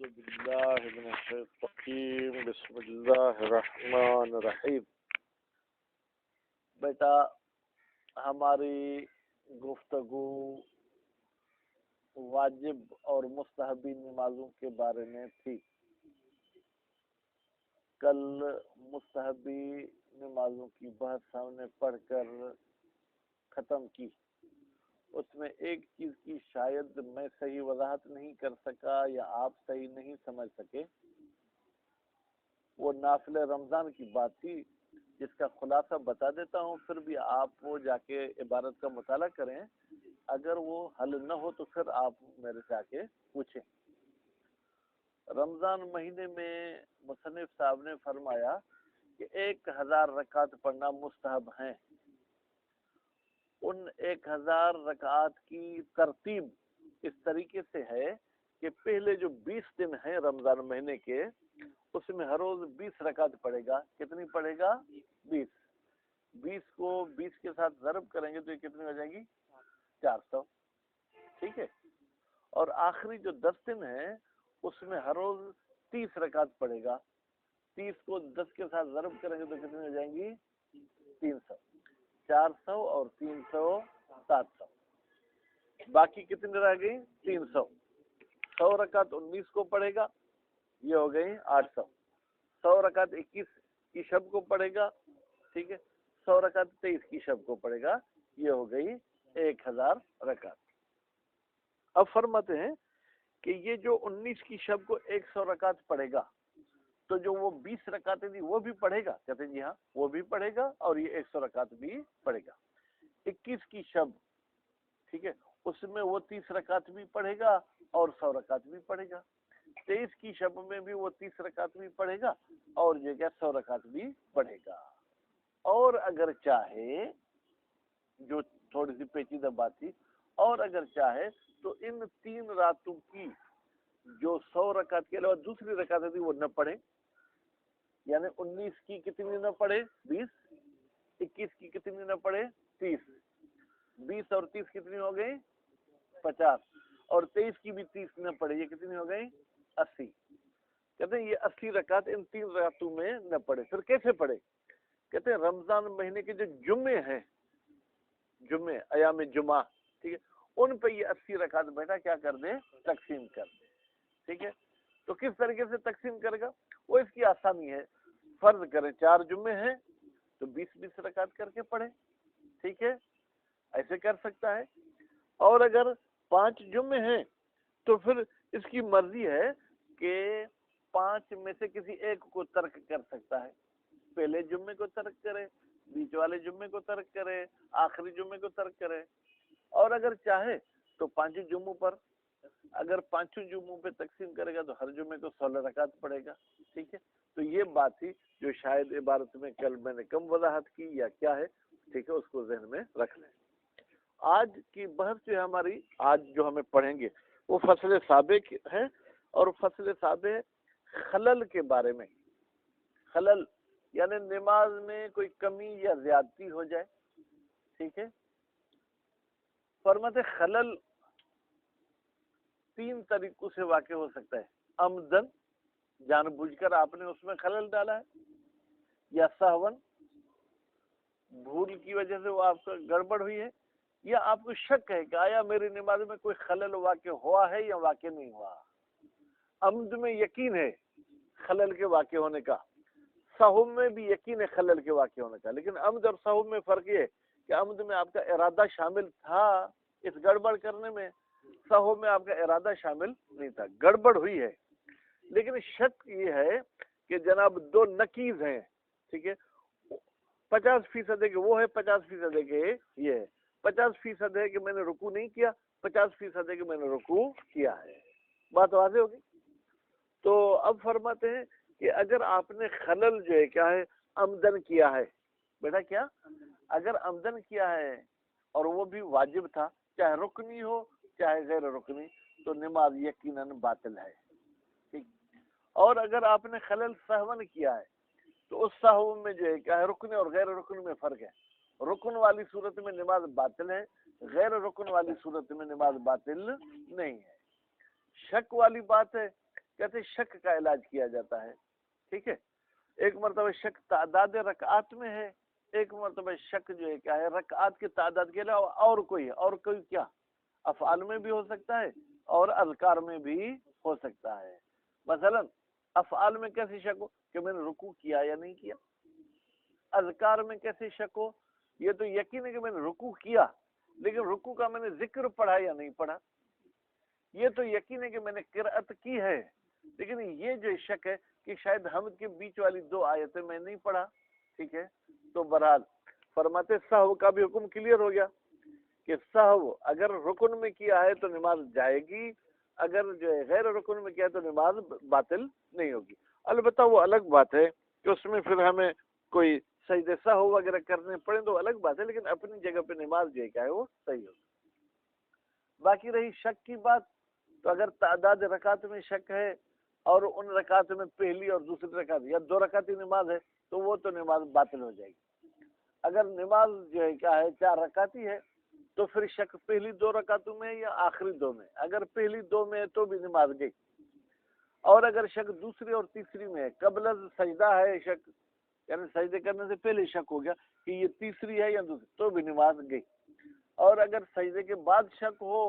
أعوذ بالله من الشیطان بسم اللہ الرحمن الرحیم۔ بیٹا، ہماری گفتگو واجب اور مستحبی نمازوں کے بارے میں تھی۔ کل مستحبی نمازوں کی بحث ہم نے پڑھ کر ختم کی۔ اس میں ایک چیز کی شاید میں صحیح وضاحت نہیں کر سکا یا آپ صحیح نہیں سمجھ سکے، وہ نافل رمضان کی بات تھی، جس کا خلاصہ بتا دیتا ہوں، پھر بھی آپ وہ جا کے عبارت کا مطالعہ کریں۔ اگر وہ حل نہ ہو تو پھر آپ میرے سے آ کے پوچھیں۔ رمضان مہینے میں مصنف صاحب نے فرمایا کہ 1000 رکعت پڑھنا مستحب ہیں۔ ان 1000 رکعات کی ترتیب اس طریقے سے ہے کہ پہلے جو 20 دن ہیں رمضان مہینے کے، اس میں ہر روز 20 رکعت پڑھے گا۔ کتنی پڑھے گا؟ 20۔ 20 کو 20 کے ساتھ ضرب کریں گے تو یہ کتنی ہو جائیں گی؟ 400۔ ٹھیک ہے۔ اور آخری جو 10 دن ہیں اس میں ہر روز 30 رکعت پڑھے گا۔ 30 کو 10 کے ساتھ ضرب کریں گے تو کتنی ہو جائیں گی؟ 300۔ 400 اور 300 700۔ باقی کتنی رہ گئی؟ 300۔ 100 رکعت 19 کو پڑھے گا، یہ ہو گئی 800۔ 100 رکعت 21 کی شب کو پڑھے گا، ٹھیک ہے۔ 100 رکعت 23 کی شب کو پڑھے گا، یہ ہو گئی 1000 رکعت۔ اب فرماتے ہیں کہ یہ جو 19 کی شب کو 100 رکعت پڑھے گا، تو جو وہ 20 رکعتیں تھی وہ بھی پڑھے گا؟ کہتے ہیں جی ہاں، وہ بھی پڑھے گا اور یہ 100 رکعت بھی پڑھے گا۔ 21 کی شب، ٹھیک ہے، اس میں وہ 30 رکعت بھی پڑھے گا اور 100 رکعت بھی پڑھے گا۔ 23 کی شب میں بھی وہ 30 رکعت بھی پڑھے گا اور یہ کیا 100 رکعت بھی پڑھے گا۔ اور اگر چاہے، جو تھوڑی سی پیچیدہ بات تھی، اور اگر چاہے تو ان 3 راتوں کی جو 100 رکعت کے علاوہ دوسری رکعتیں تھی وہ نہ پڑھے، یعنی 19 کی کتنی نہ پڑھے؟ 20۔ 21 کی کتنی نہ پڑھے؟ 30۔ 20 اور 30 کتنی ہو گئی؟ 50۔ اور 23 کی بھی 30 نہ پڑھے، یہ کتنی ہو گئی؟ 80۔ کہتے ہیں یہ 80 رکعت ان 3 راتوں میں نہ پڑھے۔ پھر کیسے پڑھے؟ کہتے ہیں رمضان مہینے کے جو جمعے ہیں، جمعے، ایام جمعہ، ٹھیک ہے، ان پہ یہ 80 رکعت بیٹا کیا کر دیں؟ تقسیم کر دیں۔ ٹھیک ہے۔ تو کس طریقے سے تقسیم کرے گا؟ وہ اس کی آسانی ہے۔ فرض کریں 4 جمعے ہیں تو 20 رکعت کر کے پڑھے، ٹھیک ہے، ایسے کر سکتا ہے۔ اور اگر 5 جمعے ہیں تو پھر اس کی مرضی ہے کہ 5 میں سے کسی ایک کو ترک کر سکتا ہے۔ پہلے جمعے کو ترک کرے، بیچ والے جمعے کو ترک کرے، آخری جمعے کو ترک کرے۔ اور اگر چاہے تو 5 جمعوں پر، اگر 5 جمعوں پہ تقسیم کرے گا تو ہر جمعے کو 16 رکعت پڑے گا، ٹھیک ہے۔ تو یہ بات تھی جو شاید عبارت میں کل میں نے کم وضاحت کی یا کیا ہے، ٹھیک ہے، اس کو ذہن میں رکھ لیں۔ آج کی بحث جو ہے ہماری، آج جو ہمیں پڑھیں گے وہ فصل سابق ہے، اور فصل سابق خلل کے بارے میں۔ خلل یعنی نماز میں کوئی کمی یا زیادتی ہو جائے، ٹھیک ہے۔ فرماتے خلل 3 طریقوں سے واقع ہو سکتا ہے۔ عمدن، جان بوجھ کر آپ نے اس میں خلل ڈالا ہے، یا سہون، بھول کی وجہ سے وہ آپ کا گڑبڑ ہوئی ہے، یا آپ کو شک ہے کہ آیا میری نماز میں کوئی خلل واقع ہوا ہے یا واقع نہیں ہوا۔ عمد میں یقین ہے خلل کے واقع ہونے کا، سہو میں بھی یقین ہے خلل کے واقع ہونے کا، لیکن عمد اور سہو میں فرق یہ ہے کہ عمد میں آپ کا ارادہ شامل تھا اس گڑبڑ کرنے میں، سہو میں آپ کا ارادہ شامل نہیں تھا، گڑبڑ ہوئی ہے۔ لیکن شک یہ ہے کہ جناب 2 نقیض ہیں، ٹھیک ہے، 50% ہے کہ وہ ہے، 50% ہے کہ یہ ہے۔ 50% ہے کہ میں نے رکوع نہیں کیا، 50% ہے کہ میں نے رکوع کیا ہے۔ بات واضح ہوگی؟ تو اب فرماتے ہیں کہ اگر آپ نے خلل جو ہے کیا ہے؟ عمدن کیا ہے۔ بیٹا کیا؟ اگر عمدن کیا ہے اور وہ بھی واجب تھا، چاہے رکنی ہو چاہے غیر رکنی، تو نماز یقیناً باطل ہے، ٹھیک۔ اور اگر آپ نے خلل سہون کیا ہے تو اس سہو میں جو ہے کیا ہے؟ رکن اور غیر رکن میں فرق ہے۔ رکن والی صورت میں نماز باطل ہے، غیر رکن والی صورت میں نماز باطل نہیں ہے۔ شک والی بات ہے کہتے ہیں شک کا علاج کیا جاتا ہے، ٹھیک ہے. ایک مرتبہ شک تعداد رکعات میں ہے، ایک مرتبہ شک جو ہے کیا ہے رکعات کی تعداد کے علاوہ اور کوئی ہے. اور کوئی کیا؟ افعال میں بھی ہو سکتا ہے اور اذکار میں بھی ہو سکتا ہے. مثلا افعال میں کیسے شک ہو کہ میں نے رکوع کیا یا نہیں کیا. اذکار میں کیسے شک ہو، یہ تو یقین ہے کہ میں نے رکوع کیا، لیکن رکوع کا میں نے ذکر پڑھا یا نہیں پڑھا. یہ تو یقین ہے کہ میں نے قرأت کی ہے، لیکن یہ جو شک ہے کہ شاید حمد کے بیچ والی 2 آیتیں میں نہیں پڑھا. ٹھیک ہے، تو بہرحال فرماتے سہو کا بھی حکم کلیئر ہو گیا کہ سہو اگر رکن میں کیا ہے تو نماز جائے گی، اگر جو ہے غیر رکن میں کیا ہے تو نماز باطل نہیں ہوگی. البتہ وہ الگ بات ہے کہ اس میں پھر ہمیں کوئی سجدے سہو وغیرہ کرنے پڑے تو الگ بات ہے، لیکن اپنی جگہ پہ نماز جو ہے کیا ہے وہ صحیح ہوگی. باقی رہی شک کی بات، تو اگر تعداد رکعت میں شک ہے اور ان رکعت میں پہلی اور دوسری رکعت یا 2 رکعتی نماز ہے تو وہ تو نماز باطل ہو جائے گی. اگر نماز جو ہے کیا ہے 4 رکعتی ہے تو پھر شک پہلی 2 رکعتوں میں یا آخری 2 میں. اگر پہلی 2 میں ہے تو بھی نماز گئی، اور اگر شک دوسری اور تیسری میں ہے، قبل از سجدہ ہے شک، یعنی سجدے کرنے سے پہلے شک ہو گیا کہ یہ تیسری ہے یا دوسری، تو بھی نماز گئی. اور اگر سجدے کے بعد شک ہو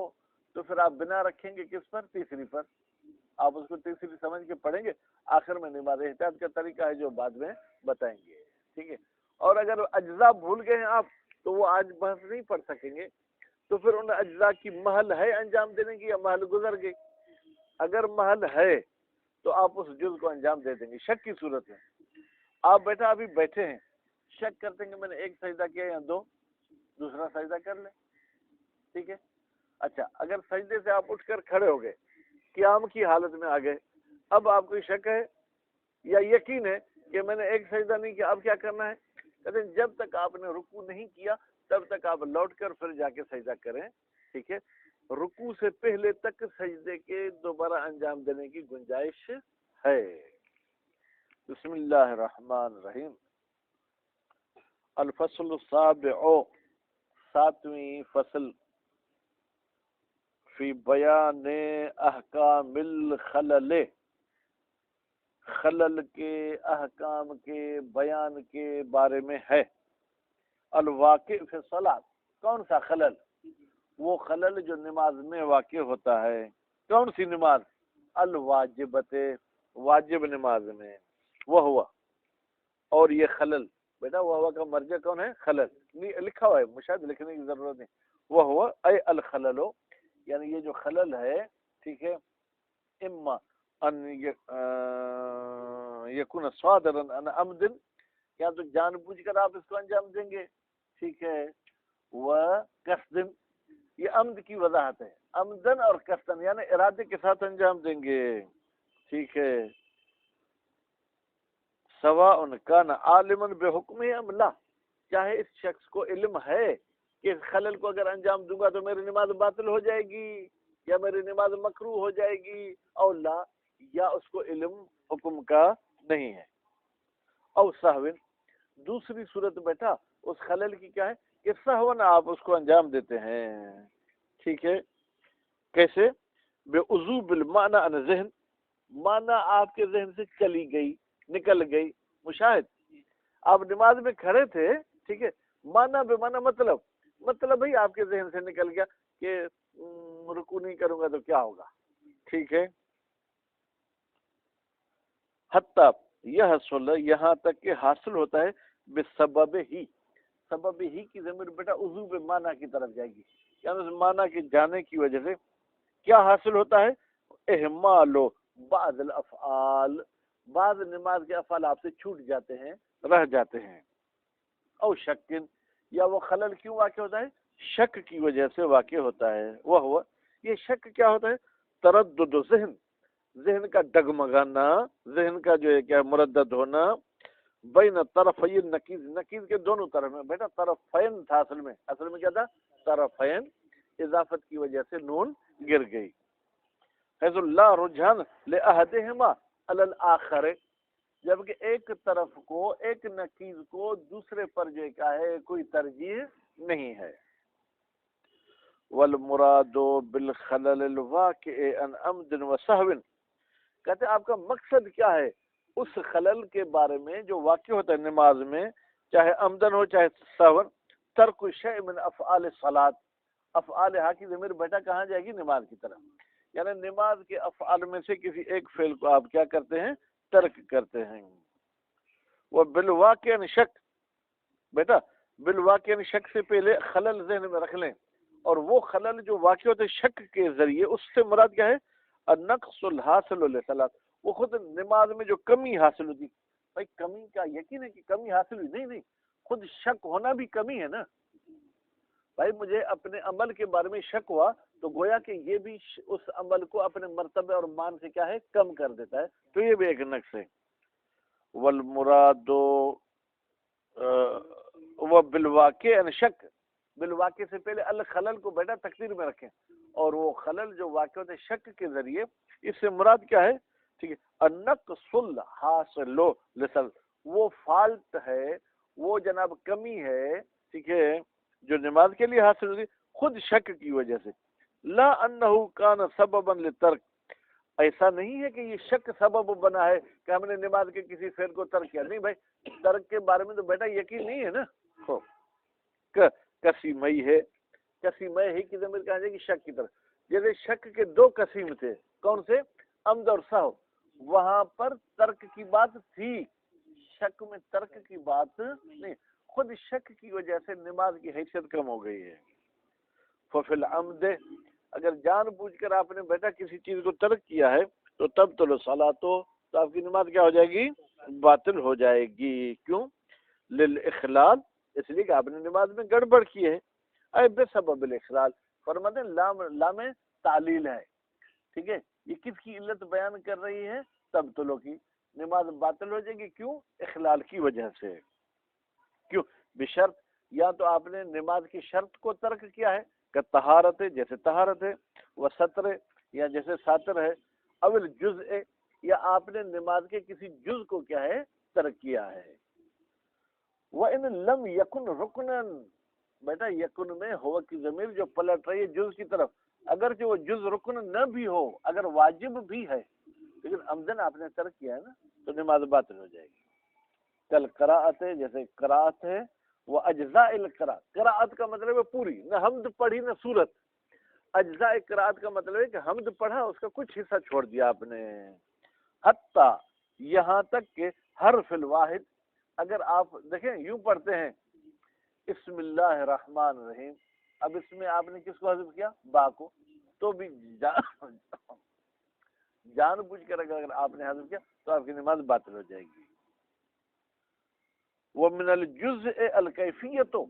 تو پھر آپ بنا رکھیں گے کس پر؟ تیسری پر. آپ اس کو تیسری سمجھ کے پڑھیں گے، آخر میں نماز. احتیاط کا طریقہ ہے جو بعد میں بتائیں گے، ٹھیک ہے. اور اگر اجزاء بھول گئے ہیں آپ تو وہ آج بحث نہیں پڑھ سکیں گے، تو پھر ان اجزاء کی محل ہے انجام دینے کی یا محل گزر گئی؟ اگر محل ہے تو آپ اس جز کو انجام دے دیں گے. شک کی صورت میں آپ بیٹھا ابھی بیٹھے ہیں، شک کرتے ہیں کہ میں نے 1 سجدہ کیا یا 2، دوسرا سجدہ کر لیں، ٹھیک ہے. اچھا، اگر سجدے سے آپ اٹھ کر کھڑے ہو گئے، قیام کی حالت میں آ گئے، اب آپ کو شک ہے یا یقین ہے کہ میں نے 1 سجدہ نہیں کیا، اب کیا کرنا ہے؟ کہتے ہیں جب تک آپ نے رکوع نہیں کیا تب تک آپ لوٹ کر پھر جا کے سجدہ کریں، ٹھیک ہے. رکوع سے پہلے تک سجدے کے دوبارہ انجام دینے کی گنجائش ہے. بسم اللہ الرحمن الرحیم. الفصل السابع، 7ویں فصل، فی بیان احکام الخلل، خلل کے احکام کے بیان کے بارے میں ہے. الواقع فی الصلاۃ، کون سا خلل؟ وہ خلل جو نماز میں واقع ہوتا ہے. کون سی نماز؟ الواجبت، واجب نماز میں. وہ ہوا، اور یہ خلل بیٹا وہ ہوا کا مرجع کون ہے؟ خلل لکھا ہوا ہے، مشاہد لکھنے کی ضرورت نہیں. وہ ہوا اے الخلل، یعنی یہ جو خلل ہے، ٹھیک ہے، اما ان یکون صادرا عن عمد، یا تو جان بوجھ کر آپ اس کو انجام دیں گے، ٹھیک ہے، وہ قصد، یہ عمد کی وضاحت ہے. عمدن اور قصدن یعنی ارادے کے ساتھ انجام دیں گے، ٹھیک ہے. سواء کان عالما بحکم ام لا، چاہے اس شخص کو علم ہے کہ اس خلل کو اگر انجام دوں گا تو میری نماز باطل ہو جائے گی یا میری نماز مکروہ ہو جائے گی، او لا، یا اس کو علم حکم کا نہیں ہے. او سہون، دوسری صورت بیٹا اس خلل کی کیا ہے کہ سہون آپ اس کو انجام دیتے ہیں، ٹھیک ہے. کیسے؟ بے عضو بالمعنی عن ذہن، معنی آپ کے ذہن سے چلی گئی، نکل گئی. مشاہد، آپ نماز میں کھڑے تھے، ٹھیک ہے، معنی بے معنی مطلب بھائی آپ کے ذہن سے نکل گیا کہ رکوع نہیں کروں گا تو کیا ہوگا، ٹھیک ہے. حتی یہ حصول، یہاں تک کہ حاصل ہوتا ہے بسبب ہی، سبب ہی کی ضمیر بیٹا عضو بے معنی کی طرف جائے گی، یعنی اس معنی کے جانے کی وجہ سے کیا حاصل ہوتا ہے؟ اہمال بعض الافعال، بعض نماز کے افعال آپ سے چھوٹ جاتے ہیں، رہ جاتے ہیں. او شکن، یا وہ خلل کیوں واقع ہوتا ہے؟ شک کی وجہ سے واقع ہوتا ہے. وہ ہوا، یہ شک کیا ہوتا ہے؟ تردد ذہن، ذہن کا ڈگمگانا، ذہن کا جو ہے کیا مردد ہونا، بین طرفین نقیض، نقیض کے دونوں طرف میں. بیٹا طرفین تھا اصل میں کیا تھا؟ طرفین، اضافت کی وجہ سے نون گر گئی. حیث اللہ رجحان لأحدہما علی الآخر، جبکہ ایک طرف کو، ایک نقیض کو دوسرے پر جو کیا ہے کوئی ترجیح نہیں ہے. والمراد بالخلل الواقع عن عمد وسہو، کہتے آپ کا مقصد کیا ہے اس خلل کے بارے میں جو واقع ہوتا ہے نماز میں، چاہے عمدن ہو چاہے سہون، ترک شیء من افعال الصلاۃ، افعال ہا کی ضمیر بیٹا کہاں جائے گی؟ نماز کی طرف، یعنی نماز کے افعال میں سے کسی ایک فعل کو آپ کیا کرتے ہیں؟ ترک کرتے ہیں۔ وہ بالواقع شک، بیٹا بالواقع شک سے پہلے خلل ذہن میں رکھ لیں، اور وہ خلل جو واقع ہوتے شک کے ذریعے، اس سے مراد کیا ہے؟ النقص الحاصل للصلاۃ، وہ خود نماز میں جو کمی حاصل ہوتی، بھائی کمی کا یقین ہے کہ کمی حاصل ہوئی؟ نہیں، خود شک ہونا بھی کمی ہے نا۔ بھائی مجھے اپنے عمل کے بارے میں شک ہوا تو گویا کہ یہ بھی اس عمل کو اپنے مرتبے اور مان سے کیا ہے؟ کم کر دیتا ہے، تو یہ بھی ایک نقص ہے۔ والمراد وہ بالواقع شک، بالواقع سے پہلے الخلل کو بیٹا تقدیر میں رکھیں، اور وہ خلل جو واقع ہوتے شک کے ذریعے، اس سے مراد کیا ہے؟ ٹھیک ہے، النقص الحاصل للصلاۃ، وہ فالٹ ہے، وہ جناب کمی ہے، ٹھیک ہے، جو نماز کے لیے حاصل ہوتی خود شک کی وجہ سے۔ لا انہ کان سببا للترک، ایسا نہیں ہے کہ یہ شک سبب بنا ہے کہ ہم نے نماز کے کسی فعل کو ترک کیا، نہیں بھائی، ترک کے بارے میں تو بیٹا یقین نہیں ہے نا۔ کسی مئی ہے، کسی مئی ہی کی ضمیر کہاں جائے گی؟ شک کی طرف۔ جیسے شک کے دو قسم تھے، کون سے؟ عمد اور سہو، وہاں پر ترک کی بات تھی، شک میں ترک کی بات نہیں، خود شک کی وجہ سے نماز کی حیثیت کم ہو گئی ہے۔ ففی العمد، اگر جان بوجھ کر آپ نے بیٹا کسی چیز کو ترک کیا ہے تو تب تو تو آپ کی نماز کیا ہو جائے گی؟ باطل ہو جائے گی۔ کیوں؟ للاخلال، اس لیے کہ آپ نے نماز میں گڑبڑ کی ہے۔ اے بے سبب الاخلال، فرماتے ہیں لام تعلیل ہے، ٹھیک ہے، یہ کس کی علت بیان کر رہی ہے؟ تبطلوں کی، نماز باطل ہو جائے گی، کیوں؟ اخلال کی وجہ سے۔ کیوں؟ بشرط، یا تو آپ نے نماز کی شرط کو ترک کیا ہے کہ طہارت ہے، جیسے طہارت ہے، وہ ستر ہے، یا جیسے ساتر ہے، اول جزء، یا آپ نے نماز کے کسی جز کو کیا ہے؟ ترک کیا ہے۔ وَإِن لَمْ يَكُنْ رُكْنًا، بیٹا یکن میں ہو کی ضمیر جو پلٹ رہی ہے جز کی طرف، اگرچہ وہ جز رکن نہ بھی ہو، اگر واجب بھی ہے، لیکن عمدن آپ نے ترک کیا ہے نا، تو نماز باطل ہو جائے گی۔ کل قراءت ہے، جیسے قراءت ہے، وہ اجزاء القراءت، قراءت کا مطلب ہے پوری، نہ حمد پڑھی نہ سورت، اجزاء قراءت کا مطلب ہے کہ حمد پڑھا، اس کا کچھ حصہ چھوڑ دیا آپ نے، حتیٰ یہاں تک کہ حرف الواحد، اگر آپ دیکھیں یوں پڑھتے ہیں بسم اللہ الرحمن الرحیم، اب اس میں آپ نے کس کو حذف کیا؟ با کو، تو بھی جان بوجھ کر اگر آپ نے حذف کیا تو آپ کی نماز باطل ہو جائے گی۔ وَمِنَ الْجُزْءِ الْكَيْفِيَّةُ،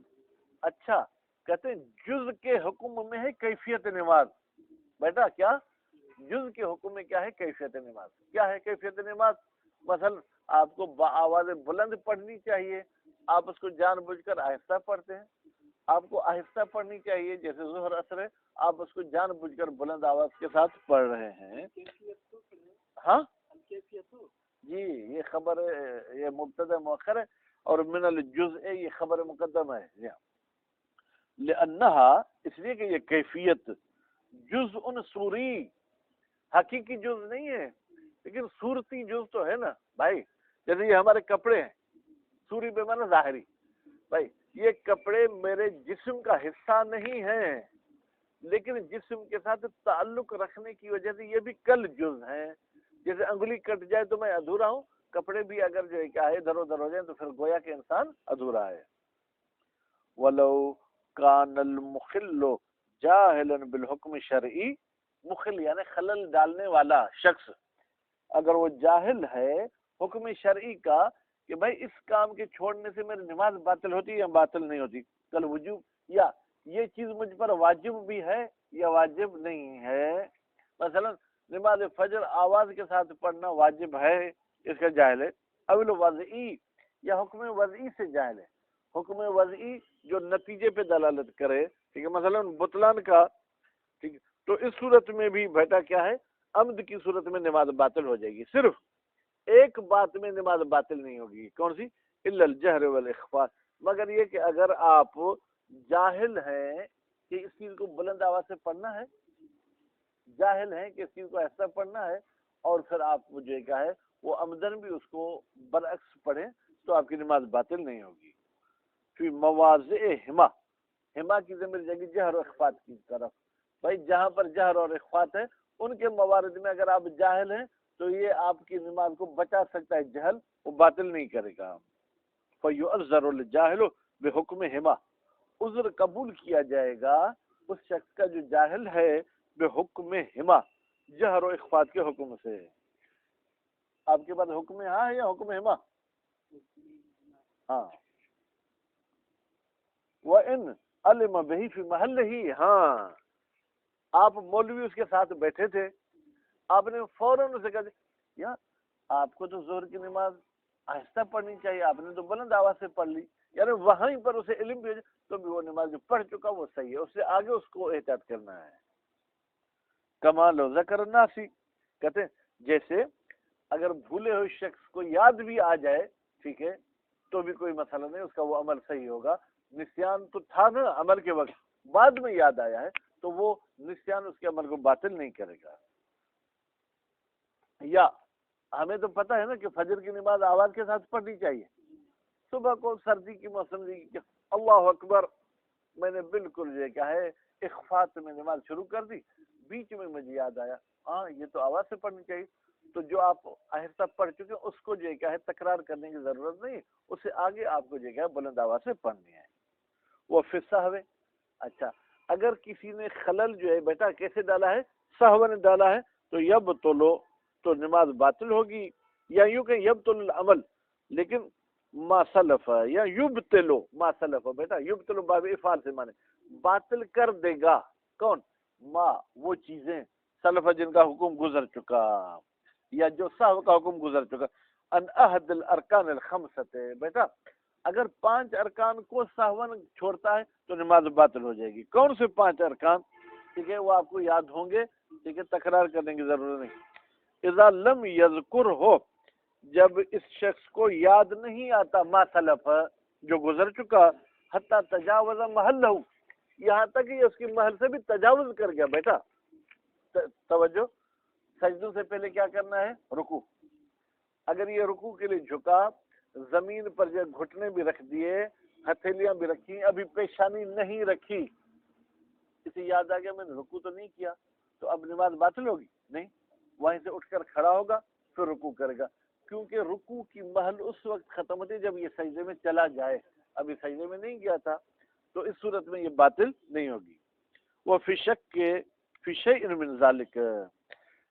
اچھا کہتے ہیں جز کے حکم میں ہے کیفیت نماز، بیٹا کیا جز کے حکم میں کیا ہے؟ کیفیت نماز۔ کیا ہے کیفیت نماز؟ مثلا آپ کو آواز بلند پڑھنی چاہیے، آپ اس کو جان بوجھ کر آہستہ پڑھتے ہیں، آپ کو آہستہ پڑھنی چاہیے، جیسے ظہر اثر ہے، آپ اس کو جان بوجھ کر بلند آواز کے ساتھ پڑھ رہے ہیں۔ ہاں جی، یہ خبر، یہ مبتدا مؤخر ہے، اور من الجزء یہ خبر مقدم ہے، لأنہا، اس لیے کہ یہ کیفیت جزء سوری، حقیقی جز نہیں ہے، لیکن صورتی جز تو ہے نا بھائی، جیسے یہ ہمارے کپڑے ہیں، سوری بے معنی ظاہری، بھائی یہ کپڑے میرے جسم کا حصہ نہیں ہیں، لیکن جسم کے ساتھ تعلق رکھنے کی وجہ سے یہ بھی کل جز ہیں، جیسے انگلی کٹ جائے تو میں ادھورا ہوں، کپڑے بھی اگر جو ہے کیا ہے ادھر ادھر ہو جائیں تو پھر گویا کہ انسان ادھورا ہے۔ وَلَوْ كَانَ الْمُخِلُّ جَاهِلًا بِالْحُكْمِ الشَّرْعِي، مخل یعنی خلل ڈالنے والا شخص اگر وہ جاہل ہے حکم شرعی کا کہ بھائی اس کام کے چھوڑنے سے میری نماز باطل ہوتی ہے یا باطل نہیں ہوتی، کل وجوب، یا یہ چیز مجھ پر واجب بھی ہے یا واجب نہیں ہے، مثلا نماز فجر آواز کے ساتھ پڑھنا واجب ہے، اس کا جاہل ہے، اول وضعی یا حکم وضعی سے جاہل ہے، حکم وضعی جو نتیجے پہ دلالت کرے، ٹھیک ہے، مثلا بطلان کا، ٹھیک، تو اس صورت میں بھی بیٹا کیا ہے؟ عمد کی صورت میں نماز باطل ہو جائے گی، صرف ایک بات میں نماز باطل نہیں ہوگی، کون سی؟ الا الجہر والاخفاء، مگر یہ کہ اگر آپ جاہل ہیں کہ اس چیز کو بلند آواز سے پڑھنا ہے، جاہل ہیں کہ اس چیز کو ایسا پڑھنا ہے، اور پھر آپ جو کیا ہے وہ عمدن بھی اس کو برعکس پڑھیں تو آپ کی نماز باطل نہیں ہوگی۔ فی مواضع ہما، ہما کی ضمیر جائے گی جہر و اخفات کی طرف۔ بھائی جہاں پر جہر اور اخفات ہے ان کے موارد میں اگر آپ جاہل ہیں تو یہ آپ کی نماز کو بچا سکتا ہے، جہل وہ باطل نہیں کرے گا۔ فَيُعَذَّرُ الْجَاهِلُ بِحُکْمِ ہما، عذر قبول کیا جائے گا اس شخص کا جو جاہل ہے بحکم ہما، جہر و اخفات کے حکم سے۔ آپ کے پاس حکم ہاں ہے یا حکم ہما؟ ہاں۔ وَإِنْ عَلِمَ بِهِ فِي مَحَلِّهِ، ہاں آپ مولوی اس کے ساتھ بیٹھے تھے، آپ نے فوراً اسے کہا یا آپ کو تو ظہر کی نماز آہستہ پڑھنی چاہیے، آپ نے تو بلند آواز سے پڑھ لی، یعنی وہیں پر اسے علم بھی تو بھی وہ نماز جو پڑھ چکا وہ صحیح ہے، اس سے آگے اس کو احتیاط کرنا ہے۔ کمال و ذکر الناسی، کہتے ہیں جیسے اگر بھولے ہوئے شخص کو یاد بھی آ جائے ٹھیک ہے تو بھی کوئی مسئلہ نہیں، اس کا وہ عمل صحیح ہوگا۔ نسیان تو تھا نا عمل کے وقت، بعد میں یاد آیا ہے تو وہ نسیان اس کے عمل کو باطل نہیں کرے گا۔ یا ہمیں تو پتہ ہے نا کہ فجر کی نماز آواز کے ساتھ پڑھنی چاہیے، صبح کو سردی کی موسم کی اللہ اکبر میں نے بالکل یہ کیا ہے اخفات میں نماز شروع کر دی، بیچ میں مجھے یاد آیا ہاں یہ تو آواز سے پڑھنی چاہیے، تو جو آپ آہستہ پڑھ چکے اس کو جو کیا ہے تکرار کرنے کی ضرورت نہیں، اس سے آگے آپ کو جو کیا ہے بلند آواز سے پڑھنی ہے۔ وہ پھر سہوے، اچھا اگر کسی نے خلل جو ہے بیٹا کیسے ڈالا ہے، سہو نے ڈالا ہے تو یبطلو، تو نماز باطل ہوگی، یا یوں کہ یبطل العمل، لیکن ما سلف یا یبطلو، ما سلف بیٹا یبطلو باب افعال سے مانے باطل کر دے گا، کون؟ ما وہ چیزیں سلف جن کا حکم گزر چکا، یا جو سہو کا حکم گزر چکا۔ ان احد الارکان الخمسۃ، بیٹا اگر 5 ارکان کو سہون چھوڑتا ہے تو نماز باطل ہو جائے گی۔ کون سے 5 ارکان؟ ٹھیک ہے وہ آپ کو یاد ہوں گے، ٹھیک ہے تکرار کرنے کی ضرورت نہیں۔ اذا لم یذکر ہو، جب اس شخص کو یاد نہیں آتا ما سلف جو گزر چکا، حتی تجاوز محلہ، یہاں تک کہ اس کی محل سے بھی تجاوز کر گیا بیٹا۔ توجہ، سجدوں سے پہلے کیا کرنا ہے؟ رکوع۔ اگر یہ رکوع کے لیے جھکا، زمین پر جو گھٹنے بھی رکھ دیے، ہتھیلیاں بھی رکھی، ابھی پیشانی نہیں رکھی، اسے یاد آ گیا میں نے رکوع تو نہیں کیا، تو اب نماز باطل ہوگی؟ نہیں، وہیں سے اٹھ کر کھڑا ہوگا پھر رکوع کرے گا، کیونکہ رکوع کی محل اس وقت ختم ہوتی ہے جب یہ سجدے میں چلا جائے، ابھی سجدے میں نہیں گیا تھا، تو اس صورت میں یہ باطل نہیں ہوگی۔ وہ فی شک کے فی شیء من ذالک،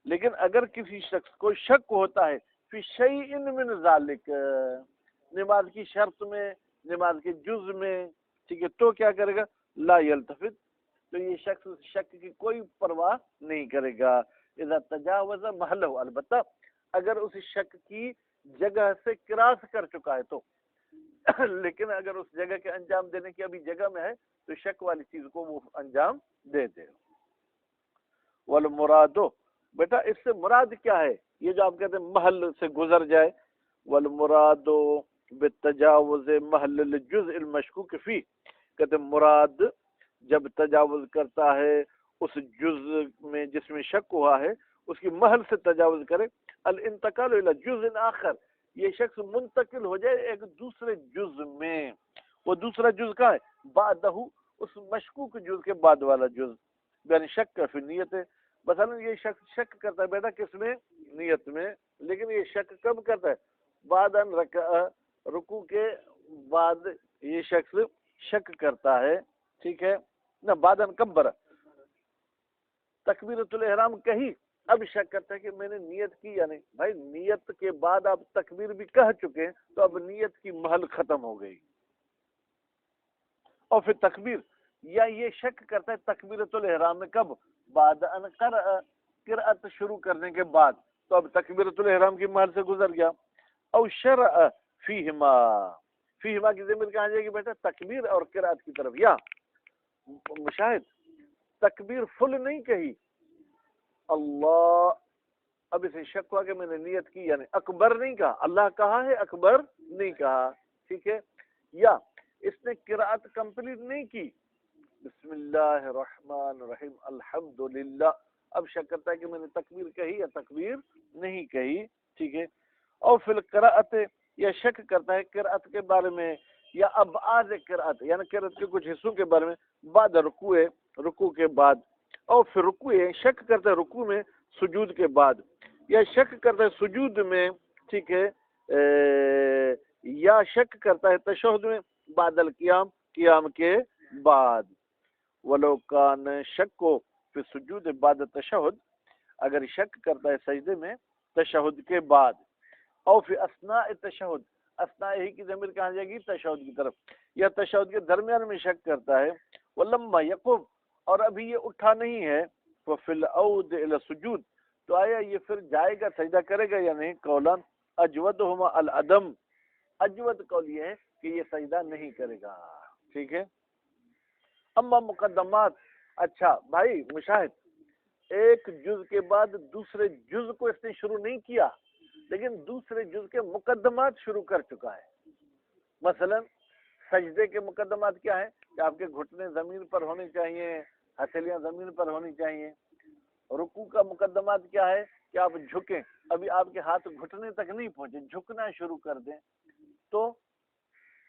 لیکن اگر کسی شخص کو شک ہوتا ہے فی شیء من ذالک، نماز کی شرط میں، نماز کے جز میں، ٹھیک ہے تو کیا کرے گا؟ لا یلتفت، تو یہ شخص شک کی کوئی پرواہ نہیں کرے گا۔ اذا تجاوز محلہ، البتہ اگر اس شک کی جگہ سے کراس کر چکا ہے تو لیکن اگر اس جگہ کے انجام دینے کی ابھی جگہ میں ہے تو شک والی چیز کو وہ انجام دے دے۔ والمرادو، بیٹا اس سے مراد کیا ہے؟ یہ جو آپ کہتے ہیں محل سے گزر جائے، والمرادو بالتجاوز محل الجزء المشکوک فی، کہتے ہیں مراد جب تجاوز کرتا ہے اس جزء میں جس میں شک ہوا ہے اس کی محل سے تجاوز کرے، الانتقال الى جزء آخر، یہ شخص منتقل ہو جائے ایک دوسرے جزء میں، وہ دوسرا جزء کا ہے بعدہ، اس مشکوک جزء کے بعد والا جزء، یعنی شک کا فی نیت ہے۔ مثلا یہ شخص شک کرتا ہے بیٹا کس میں؟ نیت میں، لیکن یہ شک کب کرتا ہے؟ بعد ان رکع، رکوع کے بعد یہ شخص شک کرتا ہے، ٹھیک ہے نہ، بعد ان کبر، تکبیرۃ الاحرام کہی، اب شک کرتا ہے کہ میں نے نیت کی یا نہیں۔ بھائی نیت کے بعد آپ تکبیر بھی کہہ چکے ہیں تو اب نیت کی محل ختم ہو گئی، اور پھر تکبیر، یا یہ شک کرتا ہے تکبیرۃ الاحرام میں کب؟ بعد ان قرأ، قرأت شروع کرنے کے بعد، تو اب تکبیرۃ الاحرام کی محل سے گزر گیا۔ او شرع فیہما، فیہما کی ضمیر کہاں جائے گی بیٹا؟ تکبیر اور قرأت کی طرف۔ یا مشاہد، تکبیر فل نہیں کہی اللہ، اب اسے شک ہوا کہ میں نے نیت کی، یعنی اکبر نہیں کہا، اللہ کہا ہے اکبر نہیں کہا، ٹھیک ہے۔ یا اس نے قرأت کمپلیٹ نہیں کی، بسم اللہ الرحمن الرحیم الحمدللہ، اب شک کرتا ہے کہ میں نے تکبیر کہی یا تکبیر نہیں کہی، ٹھیک ہے. اور فی القراءت، یا شک کرتا ہے قرأت کے بارے میں، یا ابعاد قرأت یعنی قرأت کے کچھ حصوں کے بارے میں، بعد رکوع کے بعد. اور پھر رکوع شک کرتا ہے رکوع میں سجود کے بعد، یا شک کرتا ہے سجود میں، ٹھیک ہے، یا شک کرتا ہے تشہد میں بعد القیام، قیام کے بعد. ولو کان شک کو پھر سجود بعد تشہد، اگر شک کرتا ہے سجدے میں تشہد کے بعد، اور پھر اثناء تشہد، اثناء ہی کی ضمیر کہاں جائے گی؟ تشہد کی طرف، یا تشہد کے درمیان میں شک کرتا ہے. ولما یقوم، اور ابھی یہ اٹھا نہیں ہے، ففی العود الی السجود، تو آیا یہ پھر جائے گا سجدہ کرے گا یا نہیں؟ قولا اجودہما العدم، اجود قول یہ ہے کہ یہ سجدہ نہیں کرے گا، ٹھیک ہے. اما مقدمات، اچھا بھائی مشاہد، ایک جز کے بعد دوسرے جز کو اس نے شروع نہیں کیا، لیکن دوسرے جز کے مقدمات شروع کر چکا ہے. مثلا سجدے کے مقدمات کیا ہیں؟ کہ آپ کے گھٹنے زمین پر ہونے چاہیے، ہتھیلیاں زمین پر ہونی چاہیے. رکوع کا مقدمات کیا ہے؟ کہ آپ جھکیں، ابھی آپ کے ہاتھ گھٹنے تک نہیں پہنچے، جھکنا شروع کر دیں. تو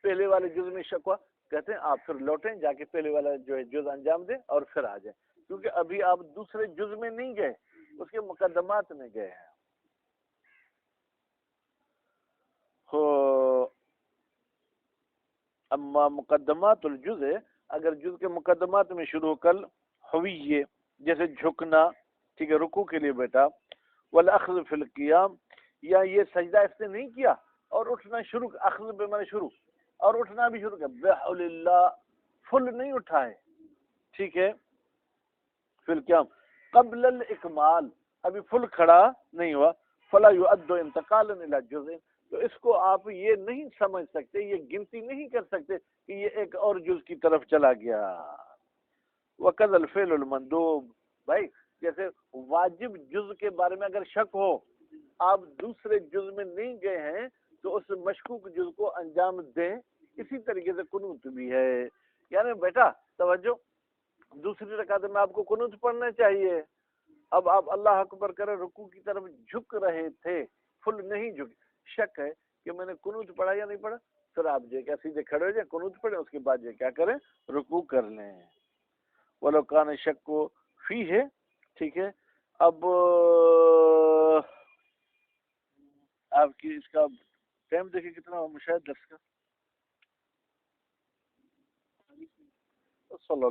پہلے والے جز میں شک ہوا، کہتے ہیں آپ پھر لوٹیں، جا کے پہلے والا جو ہے جز انجام دیں اور پھر آ جائیں، کیونکہ ابھی آپ دوسرے جز میں نہیں گئے، اس کے مقدمات میں گئے ہیں. اما مقدمات الجز، اگر جز کے مقدمات میں شروع کل ہوئی، جیسے جھکنا، ٹھیک ہے، رکوع کے لیے بیٹا، والاخذ فی القیام، یا یہ سجدہ اس نے نہیں کیا اور اٹھنا شروع، اخذ بمعنی شروع، اور اٹھنا بھی شروع کیا، بحول اللہ، فل نہیں اٹھائے، ٹھیک ہے، فی القیام قبل الاکمال، ابھی فل کھڑا نہیں ہوا، فلا یؤد انتقالا الی جزء، تو اس کو آپ یہ نہیں سمجھ سکتے، یہ گنتی نہیں کر سکتے کہ یہ ایک اور جز کی طرف چلا گیا. وقد الفعل المندوب، بھائی جیسے واجب جز کے بارے میں اگر شک ہو، آپ دوسرے جز میں نہیں گئے ہیں تو اس مشکوک جز کو انجام دیں. اسی طریقے سے قنوت بھی ہے، یعنی بیٹا توجہ، دوسری رکعت میں آپ کو قنوت پڑھنا چاہیے، اب آپ اللہ اکبر کرے رکوع کی طرف جھک رہے تھے، فل نہیں جھک، شک ہے کہ میں نے قنوت پڑھا یا نہیں پڑھا، پھر آپ جو کیا سیدھے کھڑے ہو جائیں، قنوت پڑھیں، اس کے بعد جو کیا کریں، رکوع کر لیں. ولو کان شک کو فی ہے، ٹھیک ہے. اب آپ کی اس کا ٹائم دیکھیں کتنا مشاہد درس کا، صلی اللہ